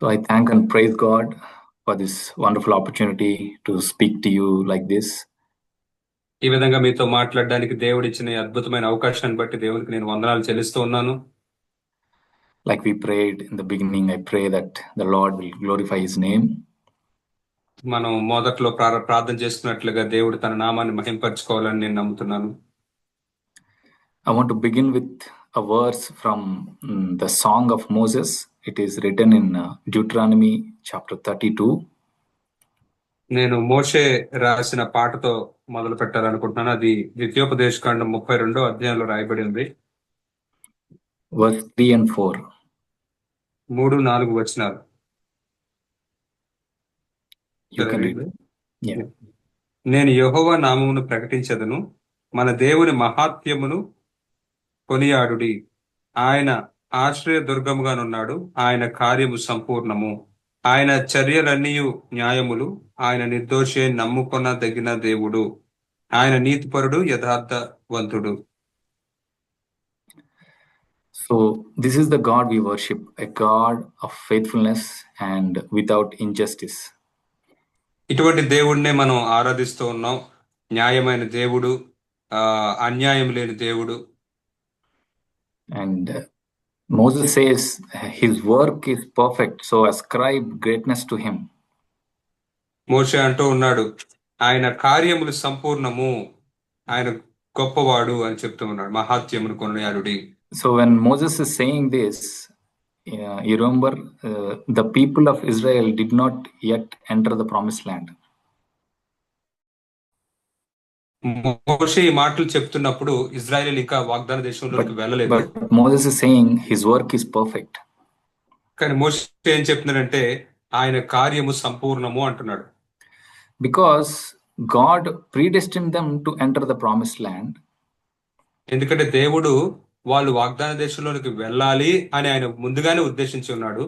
So I thank and praise God for this wonderful opportunity to speak to you like this. ఈ విధంగా మీతో మాట్లాడడానికి దేవుడు ఇచ్చిన ఈ అద్భుతమైన అవకాశాన్ని బట్టి దేవునికి నేను వందనాలు చెల్లిస్తూ ఉన్నాను. Like we prayed in the beginning, I pray that the Lord will glorify His name. మనం మొదట్లో ప్రార్థన చేసుకున్నట్లుగా దేవుడు తన నామాన్ని మహింపరచుకోవాలని నేను నమ్ముతున్నాను. I want to begin with a verse from the Song of Moses. It is written in Deuteronomy chapter 32. నేను మోషే రాసిన పాటతో మొదలు పెట్టాలనుకుంటున్నాను. అది ద్వితీయోపదేశకాండం 32వ అధ్యాయంలో రాయబడింది. Verse 3 and 4. 3-4 వచనాలు. You can read. Yeah. నేను యెహోవా నామమును ప్రకటించెదను, మన దేవుని మహాత్మ్యమును కొనియాడుడి. ఆయన ఆశ్రయదుర్గముగానున్నాడు, ఆయన కార్యము సంపూర్ణము, ఆయన చర్యలన్నీయు న్యాయములు, ఆయన నిర్దోషి నమ్ముకొనదగిన దేవుడు, ఆయన నీతిపరుడు యథార్థవంతుడు. So this is the God we worship, a God of faithfulness and without injustice. ఇటువంటి దేవుడినే మనం ఆరాధిస్తూ ఉన్నాం. న్యాయమైన దేవుడు, అన్యాయం లేని దేవుడు. And Moses says his work is perfect, so ascribe greatness to him. మోషే అంటూ ఉన్నాడు, ఆయన కార్యములు సంపూర్ణము, ఆయన గొప్పవాడు అని చెప్తూ ఉన్నాడు. మహాత్యమును కొనియాడుడి. So when Moses is saying this, you remember the people of Israel did not yet enter the promised land. మోషే ఈ మాటలు చెప్తున్నప్పుడు ఇజ్రాయెలీలు ఇంకా వాగ్దాన దేశంలోకి వెళ్ళలేదు. But Moses is saying his work is perfect. కానీ మోషే ఏం చెప్తున్నాడంటే ఆయన కార్యము సంపూర్ణము అంటున్నాడు. Because God predestined them to enter the promised land. ఎందుకంటే దేవుడు వాళ్ళు వాగ్దాన దేశంలోకి వెళ్ళాలి అని ఆయన ముందుగానే ఉద్దేశించి ఉన్నాడు.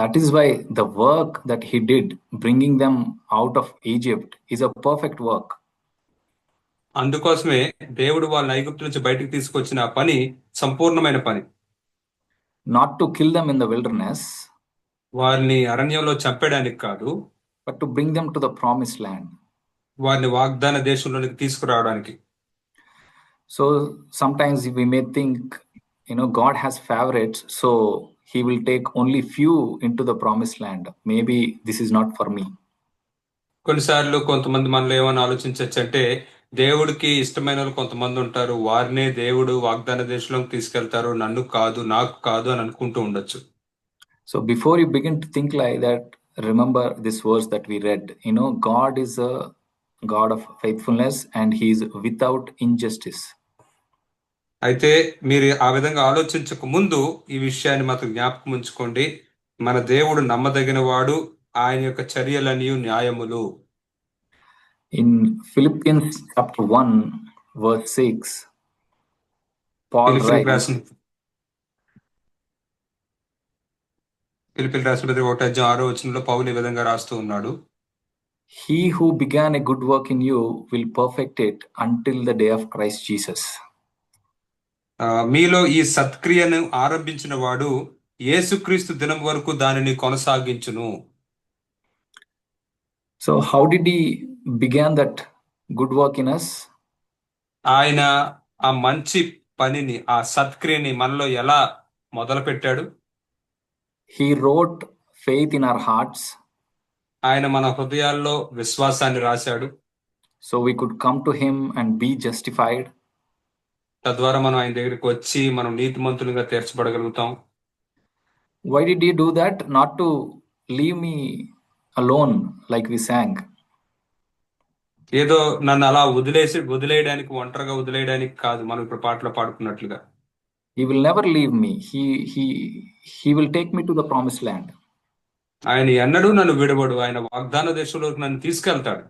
That is why the work that he did, bringing them out of Egypt, is a perfect work. అందుకోసమే దేవుడు వాళ్ళని ఐగుప్తు నుంచి బయటికి తీసుకొచ్చిన ఆ పని సంపూర్ణమైన పని. Not to kill them in the wilderness, వారిని అరణ్యంలో చంపేయడానికి కాదు, but to bring them to the promised land. వారిని వాగ్దాన దేశంలోకి తీసుకురావడానికి. So sometimes we may think, God has favorites, so he will take only few into the promised land. Maybe this is not for me. కొన్నిసార్లు కొంతమంది మనలో ఏమని ఆలోచించవచ్చు అంటే, దేవుడికి ఇష్టమైన వాళ్ళు కొంతమంది ఉంటారు, వారినే దేవుడు వాగ్దాన దేశంలోకి తీసుకెళ్తారు, నన్ను కాదు, నాకు కాదు అని అనుకుంటూ ఉండొచ్చు. So before you begin to think like that, remember this verse that we read. God is a God of faithfulness and he is without injustice. అయితే మీరు ఆ విధంగా ఆలోచించక ముందు ఈ విషయాన్ని మాత్రం జ్ఞాపకం ఉంచుకోండి. మన దేవుడు నమ్మదగిన వాడు, ఆయన యొక్క చర్యలన్నీ న్యాయములు. In Philippians chapter 1 verse 6, Paul writes, ఫిలిప్పీయులకు రాసిన పత్రిక 1:6 పౌలు ఈ విధంగా రాస్తూ ఉన్నాడు, He who began a good work in you will perfect it until the day of Christ Jesus. మీలో ఈ సత్క్రియను ఆరంభించిన వాడు యేసుక్రీస్తు దినం వరకు దానిని కొనసాగించును. So how did he began that good work in us? ఆయన ఆ మంచి పనిని, ఆ సత్క్రియని మనలో ఎలా మొదలు పెట్టాడు? He wrote faith in our hearts. ఆయన మన హృదయాల్లో విశ్వాసాన్ని రాశాడు. So we could come to him and be justified. తద్వారా మనం ఆయన దగ్గరికి వచ్చి మనం నీతిమంతులుగా తీర్చబడగలుగుతాం. Why did he do that? Not to leave me alone like we sang. ఏదో నన్ను అలా వదిలేయడానికి, ఒంటరిగా వదిలేయడానికి కాదు, మనం ఇప్పుడు పాటలో పాడుకున్నట్లుగా. He will never leave me. He will take me to the promised land. ఆయన ఎన్నడూ నన్ను విడవడు, ఆయన వాగ్దాన దేశంలోకి నన్ను తీసుకెళ్తాడు.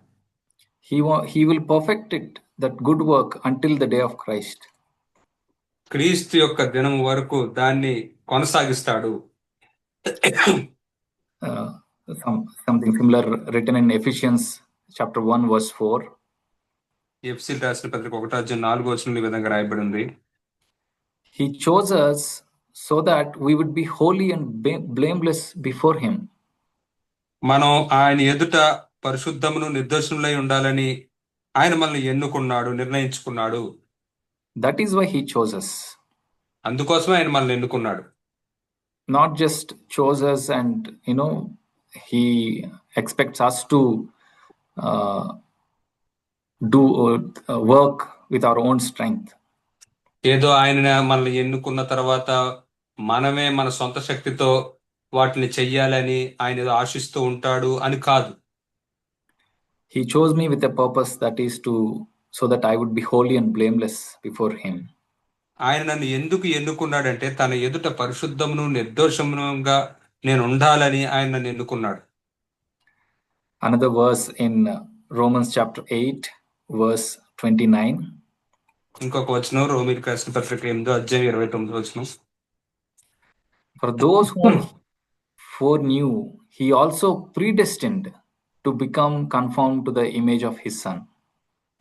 He will perfect it, that good work, until the day of Christ. క్రీస్తు యొక్క దినం వరకు దాన్ని కొనసాగిస్తాడు. Something similar written in Ephesians chapter 1 verse 4. ఎఫెసీయులకు రాసిన పత్రిక 1:4 ఈ విధంగా రాయబడి ఉంది, He chose us so that we would be holy and blameless before him. మనం ఆయన ఎదుట పరిశుద్ధమును నిర్దోషములై ఉండాలని ఆయన మనల్ని ఎన్నుకున్నాడు, నిర్ణయించుకున్నాడు. That is why he chose us. అందుకోసమే ఆయన మనల్ని ఎన్నుకున్నాడు. Not just chose us and he expects us to do work with our own strength. ఏదో ఆయన మనల్ని ఎన్నుకున్న తర్వాత మనమే మన సొంత శక్తితో వాటిని చెయ్యాలని ఆయన ఏదో ఆశిస్తూ ఉంటాడు అని కాదు. He chose me with a purpose, that is so that I would be holy and blameless before him. ఆయన నన్ను ఎందుకు ఎన్నుకున్నాడంటే తన ఎదుట పరిశుద్ధమును నిర్దోషముగా నేను ఉండాలని ఆయన నన్ను ఎన్నుకున్నాడు. Another verse in Romans chapter 8 verse 29. ఇంకొక వచనం రోమీయులకు రాసిన పత్రిక 8వ అధ్యాయం 29వ వచనం. For those whom foreknew he also predestined to become conformed to the image of his son.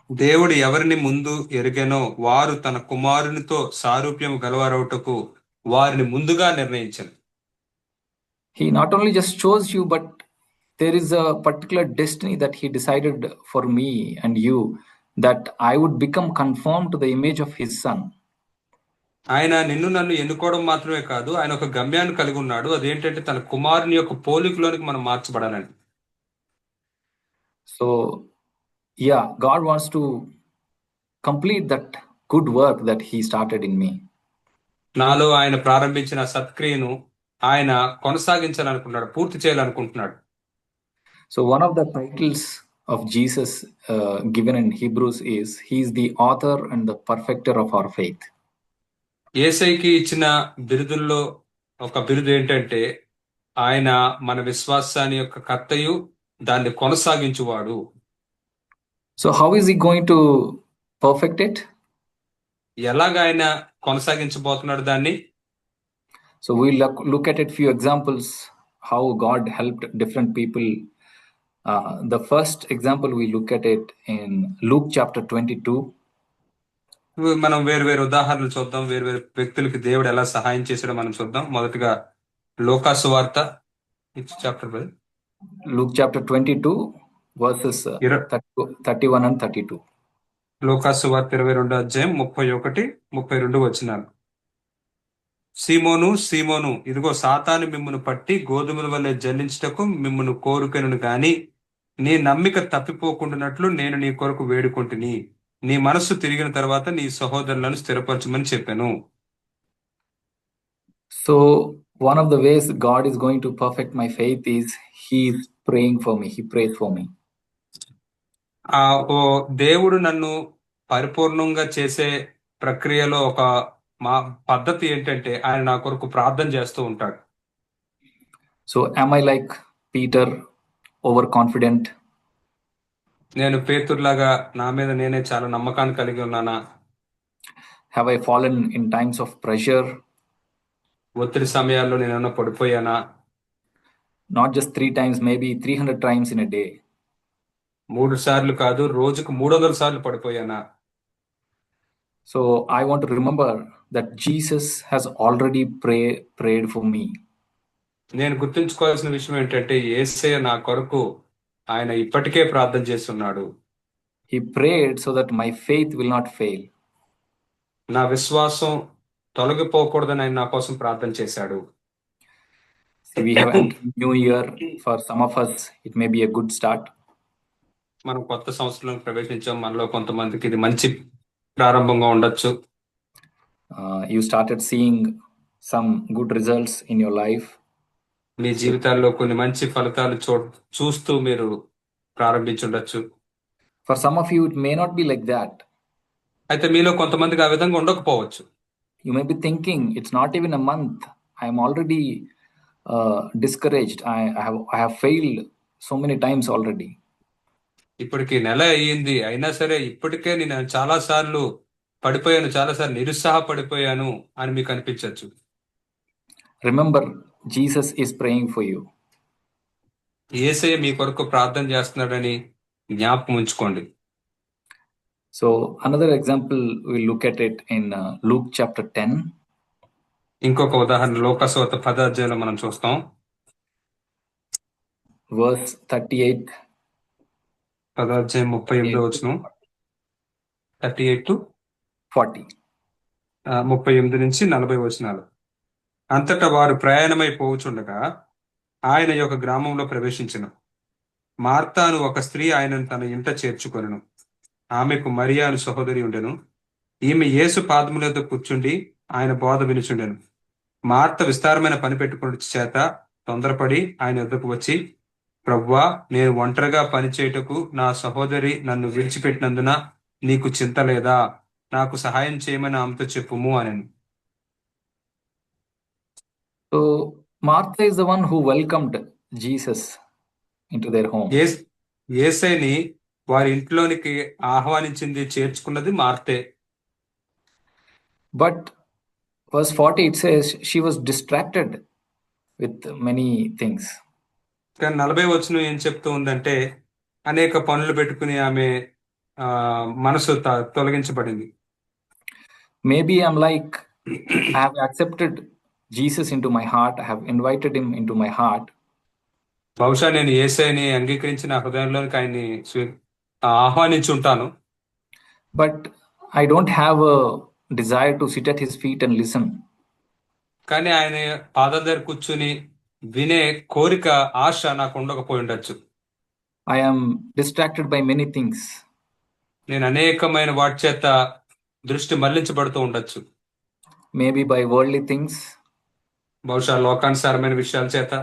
దేవుడు ఎవరిని ముందు ఎరుగెనో వారు తన కుమారునితో సారూప్యము గలవారవుటకు వారిని ముందుగా నిర్ణయించాను. He not only just chose you, but there is a particular destiny that he decided for me and you, that I would become conformed to the image of his son. ఆయన నిన్ను నన్ను ఎన్నుకోవడం మాత్రమే కాదు, ఆయన ఒక గమ్యాన్ని కలిగి ఉన్నాడు. అదేంటంటే తన కుమారుని యొక్క పోలికలోనికి మనం మార్చబడాలని. So yeah, God wants to complete that good work that he started in me. నాలో ఆయన ప్రారంభించిన సత్క్రియను ఆయన కొనసాగించాలనుకుంటున్నాడు, పూర్తి చేయాలనుకుంటున్నాడు. So one of the titles of Jesus given in Hebrews is he is the author and the perfecter of our faith. యేసయ్యకి ఇచ్చిన బిరుదుల్లో ఒక బిరుదు ఏంటంటే ఆయన మన విశ్వాసాన్ని యొక్క కర్తయు దాన్ని కొనసాగించువాడు. So how is he going to perfect it? ఎలాగ ఆయన కొనసాగించబోతున్నాడు దాన్ని? So we'll look at a few examples how God helped different people. The first example we look at it in Luke chapter 22. మనం వేరు ఉదాహరణలు చూద్దాం. వేరు వ్యక్తులకి దేవుడు ఎలా సహాయం చేశాడో మనం చూద్దాం. మొదటిగా లూకా సువార్త chapter Luke chapter 22 verses 31 and 32. లూకా సువార్త 22వ అధ్యాయం 31, 32 వచనాలు. సీమోను సీమోను, ఇదిగో సాతాను మిమ్మును పట్టి గోధుమల వల్లే జల్లించుటకు మిమ్మును కోరుకొనును గాని నీ నమ్మిక తప్పిపోకుండానట్లు నేను నీ కొరకు వేడుకొంటిని. నీ మనస్సు తిరిగిన తర్వాత నీ సహోదరులను స్థిరపరచమని చెప్పాను. So one of the ways God is going to perfect my faith is he is praying for me. He prays for me. ఓ దేవుడు నన్ను పరిపూర్ణంగా చేసే ప్రక్రియలో ఒక మా పద్ధతి ఏంటంటే ఆయన నా కొరకు ప్రార్థన చేస్తూ ఉంటాడు. So am I like Peter, overconfident? నేను పేతురులాగా నా మీద నేనే చాలా నమ్మకాన్ని కలిగి ఉన్నానా? Have I fallen in times of pressure? ఒత్తిడి సమయాల్లో నేనేమన్నా పడిపోయానా? Not just 3 times, maybe 300 times in a day. 3 సార్లు కాదు, రోజుకు 300 సార్లు పడిపోయానా? So I want to remember that Jesus has already prayed for me. నేను గుర్తుంచుకోవాల్సిన విషయం ఏంటంటే యేసయ్య నా కొరకు ఆయన ఇప్పటికే ప్రార్థన చేస్తున్నాడు. He prayed so that my faith will not fail. నా విశ్వాసం తొలగిపోకూడదని ఆయన నా కోసం ప్రార్థన చేశాడు. We have entered new year. For some of us it may be a good start. మనం కొత్త సంవత్సరంలో ప్రవేశించాం. మనలో కొంతమందికి ఇది మంచి ప్రారంభంగా ఉండొచ్చు. You started seeing some good results in your life. మీ జీవితాల్లో కొన్ని మంచి ఫలితాలు చూస్తూ మీరు ప్రారంభించుండొచ్చు. For some of you it may not be like that. అయితే మీలో కొంతమందికి ఆ విధంగా ఉండకపోవచ్చు. You may be thinking it's not even a month. I am already discouraged. I have failed so many times already. ఇప్పటికి నెల అయ్యింది, అయినా సరే ఇప్పటికే నేను చాలా సార్లు పడిపోయాను, చాలా సార్లు నిరుత్సాహపడిపోయాను అని మీకు అనిపించవచ్చు. Remember, Jesus is praying for you. యేసయ్య మీ కొరకు ప్రార్థన చేస్తున్నాడని జ్ఞాపకం ఉంచుకోండి. So another example, we'll look at it in Luke chapter 10. ఇంకొక ఉదాహరణ లోకస్వార్త 10వ అధ్యాయంలో మనం చూస్తాం. verse 38. 10వ అధ్యాయం 38వ వచనం 38 to 40. 38 నుంచి 40 వచనాలు. అంతటా వారు ప్రయాణమై పోవుచుండగా ఆయన యొక్క గ్రామంలో ప్రవేశించెను. మార్తాను ఒక స్త్రీ ఆయనను తన ఇంట చేర్చుకొనెను. ఆమెకు మరియా అను సహోదరి ఉండెను. ఈమె యేసు పాదముల యొద్ద కూర్చుండి ఆయన బోధ వినుచుండెను. మార్త విస్తారమైన పని పెట్టుకుని చేత తొందరపడి ఆయన యొద్దకు వచ్చి, ప్రభువా, నేను ఒంటరిగా పని చేయుటకు నా సహోదరి నన్ను విడిచిపెట్టినందున నీకు చింత లేదా? నాకు సహాయం చేయమని ఆమెతో చెప్పుము అనెను. So Martha is the one who welcomed Jesus into their home. యేసయ్యని వారి ఇంట్లోనికి ఆహ్వానించింది, చేర్చుకున్నది Marthe. But verse 40 it says she was distracted with many things. కానీ 40 వచనం ఏం చెప్తూ ఉందంటే అనేక పనులు పెట్టుకుని ఆమె మనసు తొలగించబడింది. Maybe I'm like, I have accepted Jesus into my heart, I have invited him into my heart. బహుశా నేను యేసయ్యని అంగీకరించి నా హృదయంలోనికి ఆయన్ని ఆహ్వానించి ఉంటాను. But I don't have a desire to sit at his feet and listen. కానీ ఆయన పాదాల దగ్గర కూర్చుని వినే కోరిక, ఆశ నాకు ఉండకపోయి ఉండొచ్చు. I am distracted by many things. నేను అనేకమైన వాటి చేత దృష్టి మళ్లించబడుతూ ఉండొచ్చు. Maybe by worldly things. బహుశా లోకానుసారమైన విషయాల చేత.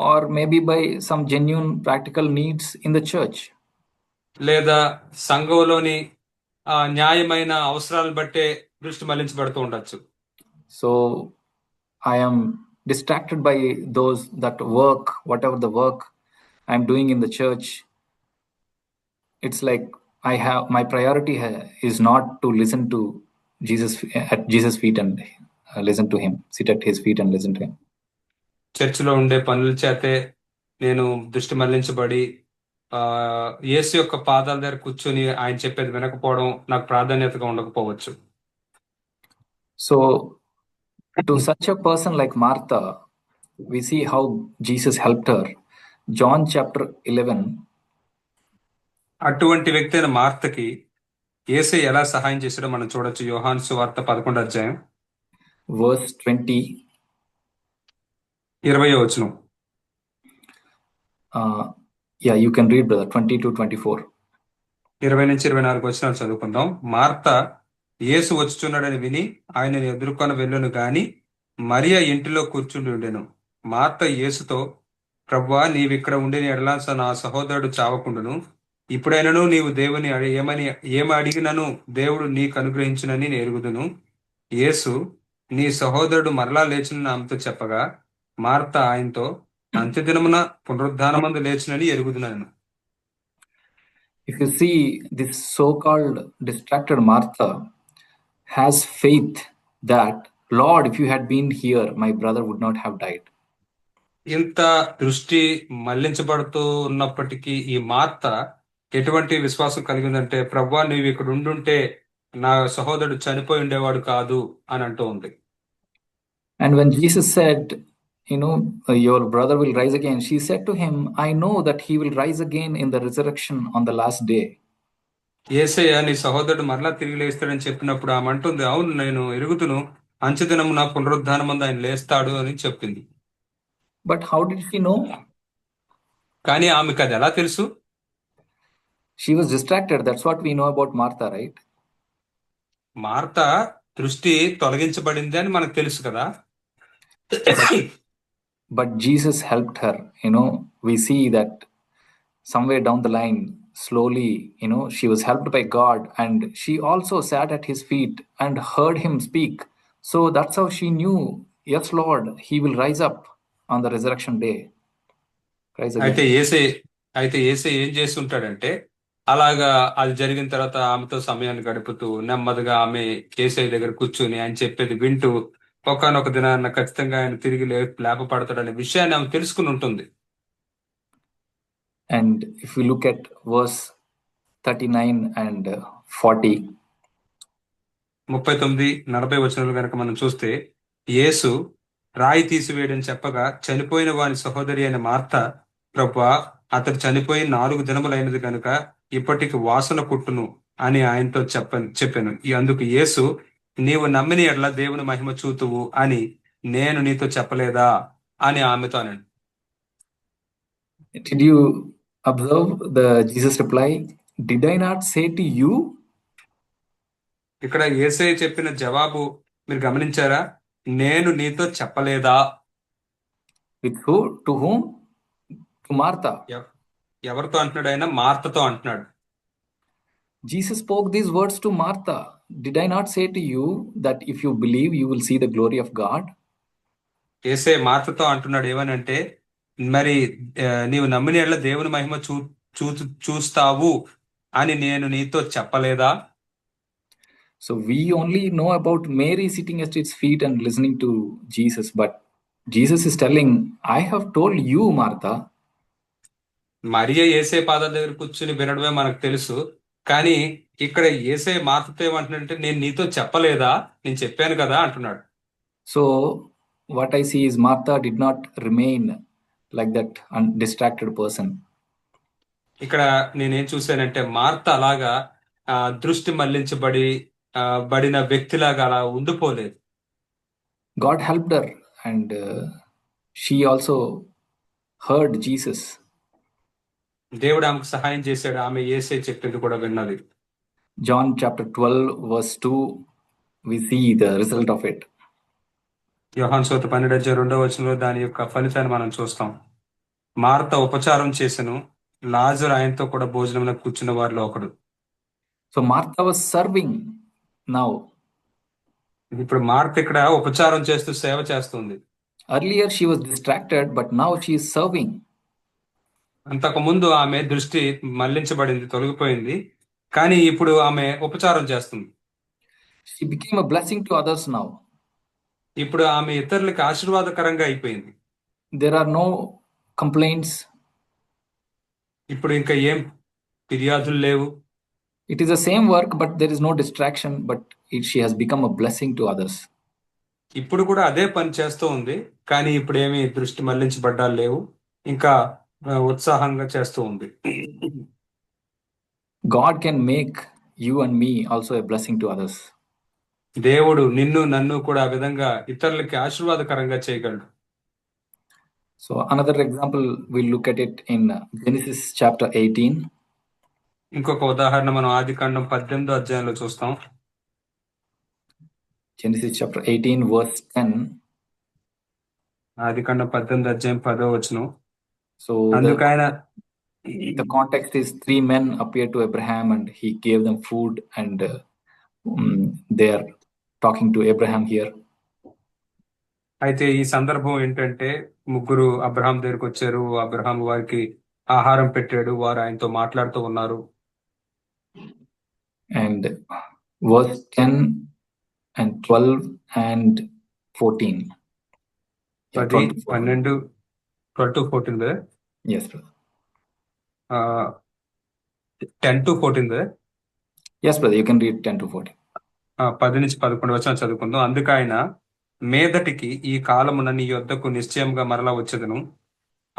Or maybe by some genuine practical needs in the church. లేదా సంఘంలోని న్యాయమైన అవసరాలను బట్టే దృష్టి మళ్లించబడుతూ ఉండొచ్చు. So I am distracted by those that work, whatever the work I'm doing in the church. It's like my priority is not to listen to Jesus at Jesus' feet and listen to him, sit at his feet and listen to him. చర్చిలో ఉండే పనుల చేతే నేను దృష్టి మళ్లించబడి యేసు యొక్క పాదాల దగ్గర కూర్చొని ఆయన చెప్పేది వినకపోవడం నాకు ప్రాధాన్యతగా ఉండకపోవచ్చు. So to such a person like Martha, we see how Jesus helped her. John chapter 11. అటువంటి వ్యక్తి అయిన మార్తకి యేసయ్య ఎలా సహాయం చేశాడో మనం చూడొచ్చు. యోహాను సువార్త 11వ అధ్యాయం verse 20. 20వ వచనం. Yeah, you can read, brother. 20 to 24. 20 నుంచి 24 వచనాలు చదువుకుందాం. మార్త యేసు వచ్చుచున్నాడని విని ఆయనను ఎదుర్కొని వెళ్ళును గాని మరియా ఇంటిలో కూర్చుండి ఉండెను. మార్త యేసుతో, ప్రభువా, నీవిక్కడ ఉండిన ఎడల నా సహోదరుడు చావకుండును. ఇప్పుడైనను నీవు దేవుని ఏమి అడిగినను దేవుడు నీకు అనుగ్రహించునని నేను ఎరుగుదును. యేసు, నీ సహోదరుడు మరలా లేచునని ఆమెతో చెప్పగా మార్త ఆయనతో, అంత్యదినమున పునరుద్ధానమందు లేచునని ఎరుగుదునను. If you see, this so-called distracted Martha has faith that, Lord, if you had been here, my brother would not have died. ఇంత దృష్టి మళ్లించబడుతూ ఉన్నప్పటికీ ఈ మార్త ఎటువంటి విశ్వాసం కలిగిందంటే, ప్రభువా, నీవు ఇక్కడ ఉండుంటే నా సహోదరుడు చనిపోయి ఉండేవాడు కాదు అని అంటూ ఉంది. And when Jesus said, your brother will rise again, she said to him, I know that he will rise again in the resurrection on the last day. యేసయ్య నీ సహోదరుడు మరలా తిరిగి లేస్తాడని చెప్పినప్పుడు ఆమె అంటుంది, అవును, నేను ఎరుగుతును, అంచెదినమున పునరుద్ధానమందు ఆయన లేస్తాడు అని చెప్పింది. But how did she know? కానీ ఆమెకు అది ఎలా తెలుసు? She was distracted. That's what we know about Martha, right? Martha దృష్టి తొలగించబడింది అని మనకు తెలుసు కదా. But Jesus helped her. We see that somewhere down the line, slowly, she was helped by God, and she also sat at his feet and heard him speak. So that's how she knew, yes, Lord, he will rise up on the resurrection day. అయితే యేసే ఏం చేసి ఉంటాడంటే, అలాగా అది జరిగిన తర్వాత ఆమెతో సమయాన్ని గడుపుతూ నెమ్మదిగా ఆమె యేసయ్య దగ్గర కూర్చుని ఆయన చెప్పేది వింటూ ఒకానొక దినాన్న ఖచ్చితంగా ఆయన తిరిగి లేపపడతాడనే విషయాన్ని ఆమె తెలుసుకుని ఉంటుంది. And if we look at verse 39 and 40, 39, 40 వచనాలు కనుక మనం చూస్తే, యేసు రాయి తీసివేయడం చెప్పగా చనిపోయిన వాని సహోదరి అయిన మార్త, ప్రభువా, అతడు చనిపోయి 4 దినములైనది కనుక ఇప్పటికి వాసన పుట్టును అని ఆయనతో చెప్పాను. అందుకు యేసు, నీవు నమ్మిన ఎడల దేవుని మహిమ చూతువు అని నేను నీతో చెప్పలేదా అని ఆమెతో అన్నాడు. Did you observe the Jesus reply? Did I not say to you? ఇక్కడ యేసయ్య చెప్పిన జవాబు మీరు గమనించారా? నేను నీతో చెప్పలేదా? With who? To whom? To Martha. ఎవరితో అంటున్నాడు? ఆయన మార్తతో అంటున్నాడు. Jesus spoke these words to Martha. Did I not say to you that if you believe, you will see the glory of God? యేసయ్య మార్తతో అంటున్నాడు ఏమనంటే, మరి నీవు నమ్మిన యెడల దేవుని మహిమ చూస్తావు అని నేను నీతో చెప్పలేదా? So we only know about Mary sitting at its feet and listening to Jesus, but Jesus is telling, I have told you, Martha. మరియ యేసయ్య పాదాల దగ్గర కూర్చుని వినడమే మనకు తెలుసు, కానీ ఇక్కడ యేసయ్య మార్తతో ఏమంటున్నాడంటే, నేను నీతో చెప్పలేదా, నేను చెప్పాను కదా అంటున్నాడు. So what I see is Martha did not remain like that distracted person. ఇక్కడ నేనేం చూశానంటే మార్త అలాగా దృష్టి బడిన వ్యక్తిలాగా అలా ఉండిపోలేదు. God helped her and she also heard Jesus. దేవుడు ఆమెకు సహాయం చేశాడు, ఆమె యేసయ్య చెప్పింది కూడా విన్నది. John chapter 12 verse 2, we see the result of it. యోహాను సువార్త 12:2 దాని యొక్క ఫలితాన్ని మనం చూస్తాం. మార్త ఉపచారం చేసెను, లాజరు ఆయనతో కూడా భోజనంలో కూర్చున్న వారిలో ఒకడు. So Martha was serving now. ఇప్పుడు మార్త ఇక్కడ ఉపచారం చేస్తూ సేవ చేస్తుంది. Earlier she was distracted, but now she is serving. అంతకు ముందు ఆమె దృష్టి మళ్లించబడింది, తొలగిపోయింది, కానీ ఇప్పుడు ఆమె ఉపచారం చేస్తుంది. She became a blessing to others now. ఇప్పుడు ఆమె ఇతరులకు ఆశీర్వాదకరంగా అయిపోయింది. There are no complaints. ఇప్పుడు ఇంకా ఏం ఫిర్యాదులు లేవు. It is the same work, but there is no distraction, but she has become a blessing to others. ఇప్పుడు కూడా అదే పని చేస్తూ ఉంది, కానీ ఇప్పుడు ఏమి దృష్టి మళ్లించబడ్డాలు లేవు, ఇంకా ఉత్సాహంగా చేస్తూ ఉంది. God can make you and me also a blessing to others. దేవుడు నిన్ను నన్ను కూడా ఆ విధంగా ఇతరులకి ఆశీర్వాదకరంగా చేయగలడు. So another example, we'll look at it in Genesis chapter 18. ఇంకొక ఉదాహరణ మనం ఆదికాండం 18వ అధ్యాయంలో చూస్తాం. Genesis chapter 18 verse 10. ఆదికాండం 18వ అధ్యాయం 10వ వచనం. So అందుకైన the context is 3 men appeared to Abraham and he gave them food, and they are talking to Abraham here. అయితే ఈ సందర్భం ఏంటంటే, ముగ్గురు అబ్రహాం దగ్గరికి వచ్చారు, అబ్రహాం వారికి ఆహారం పెట్టాడు, వారు ఆయనతో మాట్లాడుతూ ఉన్నారు. And verse 10 and 12 and 14. 10, 12, 12 to 14 there. Yes, brother. 10 to 14 there. Yes, brother, you can read 10 to 14. 10 నుంచి 11 వచనం చదువుకుందాం. అందుకైన మీదటికి ఈ కాలమున నీ యొద్దకు నిశ్చయంగా మరలా వచ్చేదను,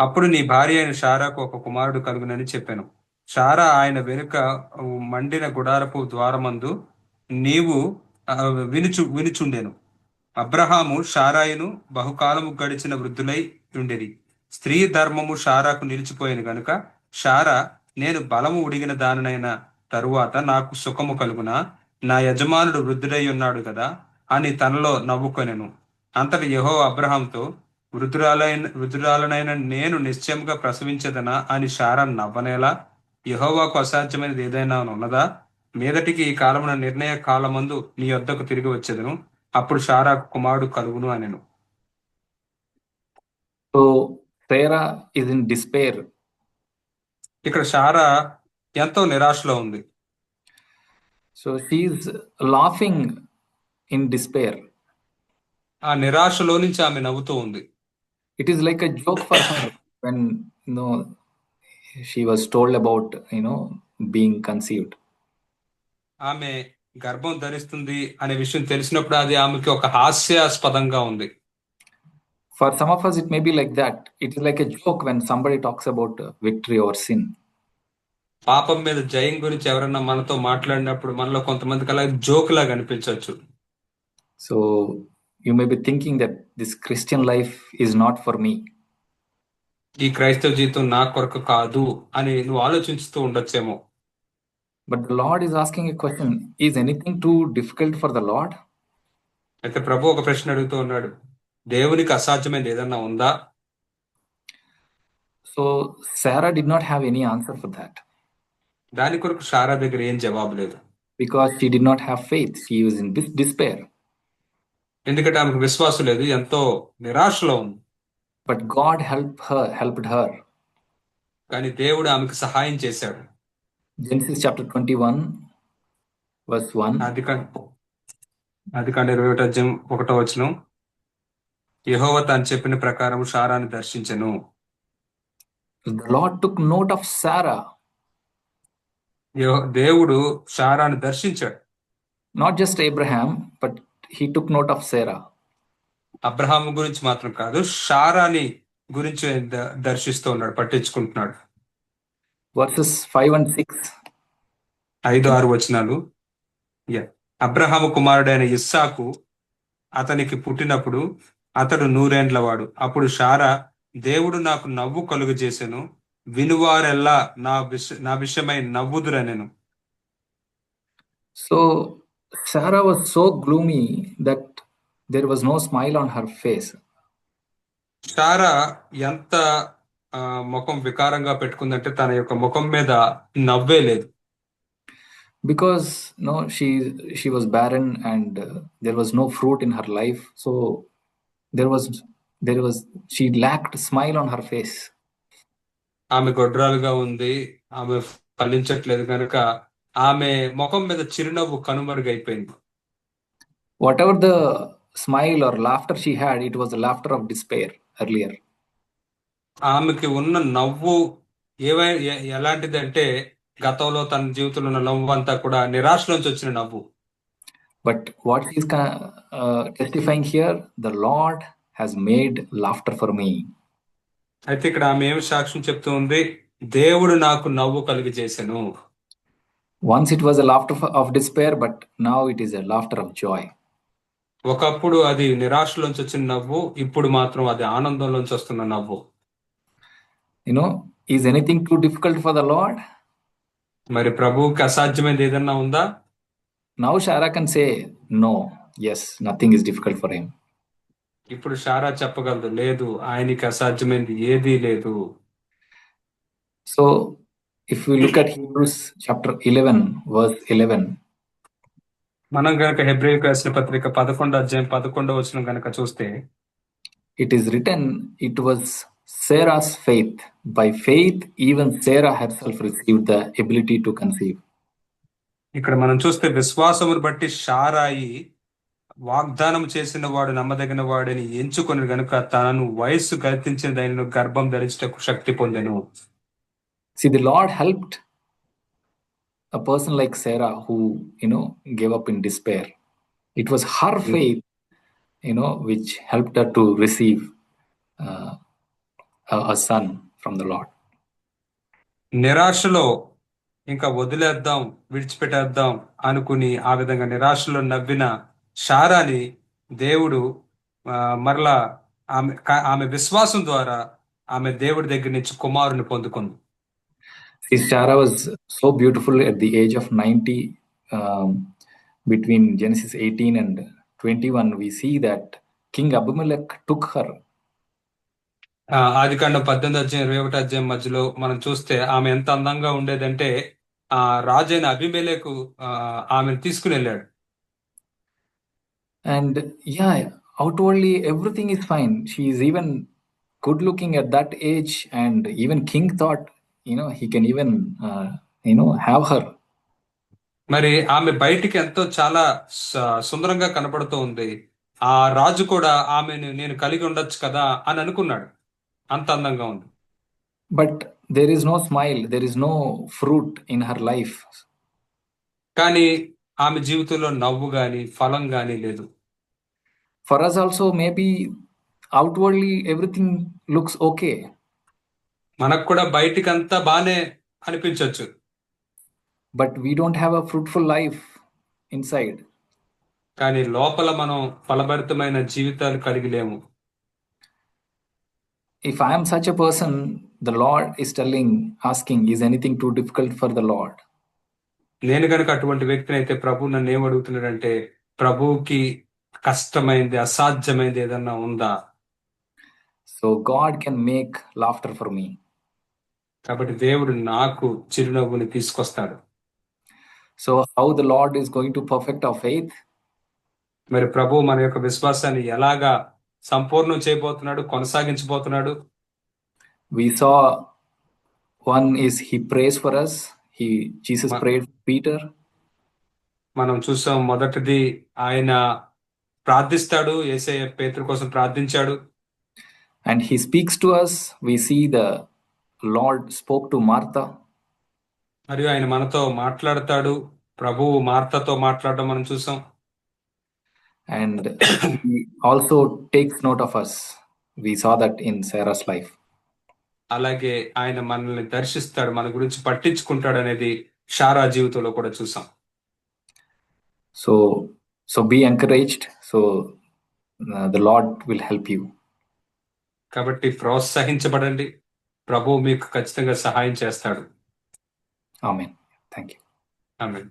అప్పుడు నీ భార్య అయిన షారాకు ఒక కుమారుడు కలుగునని చెప్పాను. షారా ఆయన వెనుక మండిన గుడారపు ద్వారమందు నీవు వినుచుండెను. అబ్రహాము షారాయును బహుకాలము గడిచిన వృద్ధులై ఉండేది. స్త్రీ ధర్మము షారాకు నిలిచిపోయాను గనుక షారా, నేను బలము ఉడిగిన దానినైన తరువాత నాకు సుఖము కలుగునా, నా యజమానుడు వృద్ధుడై ఉన్నాడు కదా అని తనలో నవ్వుకొనెను. అంతటి యెహోవా అబ్రహాంతో, వృద్ధురాలనైన నేను నిశ్చయంగా ప్రసవించదనా అని షారా నవ్వనేలా, యెహోవాకు అసాధ్యమైనది ఏదైనా ఉన్నదా? మీదటికి ఈ కాలమున నిర్ణయ కాలమందు నీ యొద్దకు తిరిగి వచ్చేదను, అప్పుడు షారాకు కుమారుడు కలుగును అనెను. So Sarah is in despair. ఇక్కడ షారా ఎంతో నిరాశలో ఉంది. So she is laughing in despair. ఆ నిరాశలో నుంచి ఆమె నవ్వుతూ ఉంది. It is like a joke for her when she was told about being conceived. ఆమె గర్భం ధరిస్తుంది అనే విషయం తెలిసినప్పుడు అది ఆమెకి ఒక హాస్యాస్పదంగా ఉంది. For some of us, it may be like that. It is like a joke when somebody talks about victory over sin. పాపం మీద జయం గురించి ఎవరన్నా మనతో మాట్లాడినప్పుడు మనలో కొంతమందికి అలా జోక్ లాగా అనిపించవచ్చు. So you may be thinking that this Christian life is not for me. ఈ క్రైస్తవ జీవితం నా కొరకు కాదు అని నువ్వు ఆలోచిస్తూ ఉండొచ్చేమో. But the Lord is asking a question: is anything too difficult for the Lord? అయితే ప్రభు ఒక ప్రశ్న అడుగుతూ ఉన్నాడు, దేవునికి అసాధ్యమైనది ఏదన్నా ఉందా? So Sarah did not have any answer for that. దాని కొరకు సారా దగ్గర ఏం జవాబు లేదు. Because she did not have faith. She was in despair. ఎందుకంటే ఆమెకు విశ్వాసం లేదు, ఎంతో నిరాశలో ఉంది. But God helped her. కానీ దేవుడు ఆమెకు సహాయం చేశాడు. Genesis chapter 21 verse 1. ఆదికాండం 21వ వచనం, యెహోవా తాను చెప్పిన ప్రకారం సారాను దర్శించెను. The Lord took note of Sarah. దేవుడు సారాను దర్శించాడు. Not just Abraham, but he took note of Sarah. Abraham గురించి మాత్రం కాదు, సారాని గురించి దర్శిస్తూ ఉన్నాడు, పట్టించుకుంటున్నాడు. Verses 5 and 6. 5-6 వచనాలు. అబ్రహాము కుమారుడైన ఇస్సాకు అతనికి పుట్టినప్పుడు అతడు 100 ఏండ్లవాడు. అప్పుడు సారా, దేవుడు నాకు నవ్వు కలుగజేసెను, వినువారెల్లా నా విషయమై నవ్వుదురనెను. So Sarah was so gloomy that there was no smile on her face. సారా ఎంత ముఖం వికారంగా పెట్టుకుందంటే తన యొక్క ముఖం మీద నవ్వే లేదు. Because she was barren and there was no fruit in her life, so she lacked smile on her face. ఆమె గొడ్రాలుగా ఉంది, ఆమె ఫలించట్లేదు కనుక ఆమె ముఖం మీద చిరునవ్వు కనుమరుగైపోయింది. Whatever the smile or laughter she had, it was the laughter of despair earlier. ఆమెకి ఉన్న నవ్వు ఎలాంటిదంటే గతంలో తన జీవితంలో ఉన్న నవ్వు అంతా కూడా నిరాశలోంచి వచ్చిన నవ్వు. But what she is testifying here, the Lord has made laughter for me. అయితే ఇక్కడ ఆమె ఏమి సాక్ష్యం చెప్తూ ఉంది, దేవుడు నాకు నవ్వు కలిగజేసెను. Once it was a laughter of despair, but now it is a laughter of joy. ఒకప్పుడు అది నిరాశలోంచి వచ్చిన నవ్వు, ఇప్పుడు మాత్రం అది ఆనందంలోంచి వస్తున్న నవ్వు. Is anything too difficult for the Lord? మరి ప్రభువుకి అసాధ్యమైనది ఏదన్నా ఉందా? Now Sarah can say, no, yes, nothing is difficult for him. ఇప్పుడు సారా చెప్పగలదు, లేదు, ఆయనకి అసాధ్యమైనది ఏదీ లేదు. So if we look at Hebrews chapter 11 verse 11, మనం గనక హెబ్రీయులకు రాసిన పత్రిక 11వ వచనం గనక చూస్తే, it is written, it was Sarah's faith. By faith, even Sarah herself received the ability to conceive. ఇక్కడ మనం చూస్తే విశ్వాసమును బట్టి సారాయి వాగ్దానం చేసిన వాడు నమ్మదగిన వాడని ఎంచుకొని గనుక తనను వయస్సు గతించిన దానిలో గర్భం ధరించటకు శక్తి పొందెను. See, the Lord helped a person like Sarah who gave up in despair. It was her faith which helped her to receive a son from the Lord. నిరాశలో ఇంకా వదిలేద్దాం, విడిచిపెట్టేద్దాం అనుకుని ఆ విధంగా నిరాశలో నవ్విన సారాని దేవుడు మరలా ఆమె విశ్వాసం ద్వారా ఆమె దేవుడి దగ్గర నుంచి కుమారుని పొందుకుంది. Sarah was so beautiful at the age of 90. Between Genesis 18 and 21, we see that King Abimelech took her. ఆదికాండం 18-21 మధ్యలో మనం చూస్తే ఆమె ఎంత అందంగా ఉండేదంటే ఆ రాజైన అబీమెలెకు ఆమెను తీసుకుని వెళ్ళాడు. And outwardly everything is fine. She is even good looking at that age, and even king thought he can even have her. మరి ఆమె బయటికి ఎంతో చాలా సుందరంగా కనపడుతూ ఉంది. ఆ రాజు కూడా ఆమెను నేను కలిగి ఉండొచ్చు కదా అని అనుకున్నాడు, అంత అందంగా ఉంది. But there is no smile, there is no fruit in her life. కానీ ఆమె జీవితంలో నవ్వు గాని ఫలం గాని లేదు. For us also, maybe outwardly everything looks okay, మనకు కూడా బయటికంతా బానే అనిపించొచ్చు, but we don't have a fruitful life inside. కానీ లోపల మనం ఫలభరితమైన జీవితాలు కలిగి లేము. If I am such a person, the Lord is asking, is anything too difficult for the Lord? నేను గనుక అటువంటి వ్యక్తిని అయితే ప్రభు నన్ను ఏం అడుగుతున్నాడంటే, ప్రభువుకి కష్టమైంది అసాధ్యమైంది ఏదన్నా ఉందా? So God can make laughter for me. కాబట్టి దేవుడు నాకు చిరునవ్వుని తీసుకొస్తాడు. So how the Lord is going to perfect our faith? మరి ప్రభు మన యొక్క విశ్వాసాన్ని ఎలాగా సంపూర్ణం చేయబోతున్నాడు, కొనసాగించబోతున్నాడు? We saw one is he prays for us. Jesus prayed for Peter. మనం చూసాం, మొదటిది ఆయన ప్రార్థిస్తాడు, యేసయ్య పేతురు కోసం ప్రార్థించాడు. And he speaks to us. We see the Lord spoke to Martha. మరియు ఆయన మనతో మాట్లాడతాడు, ప్రభువు మార్తతో మాట్లాడడం మనం చూసాం. And he also takes note of us. We saw that in Sarah's life. అలాగే ఆయన మనల్ని దర్శిస్తాడు, మన గురించి పట్టించుకుంటాడు అనేది షారా జీవితంలో కూడా చూసాం. So be encouraged. So the Lord will help you. కాబట్టి ప్రోత్సహించబడండి, ప్రభువు మీకు ఖచ్చితంగా సహాయం చేస్తాడు. Amen. Thank you. ఆమేన్.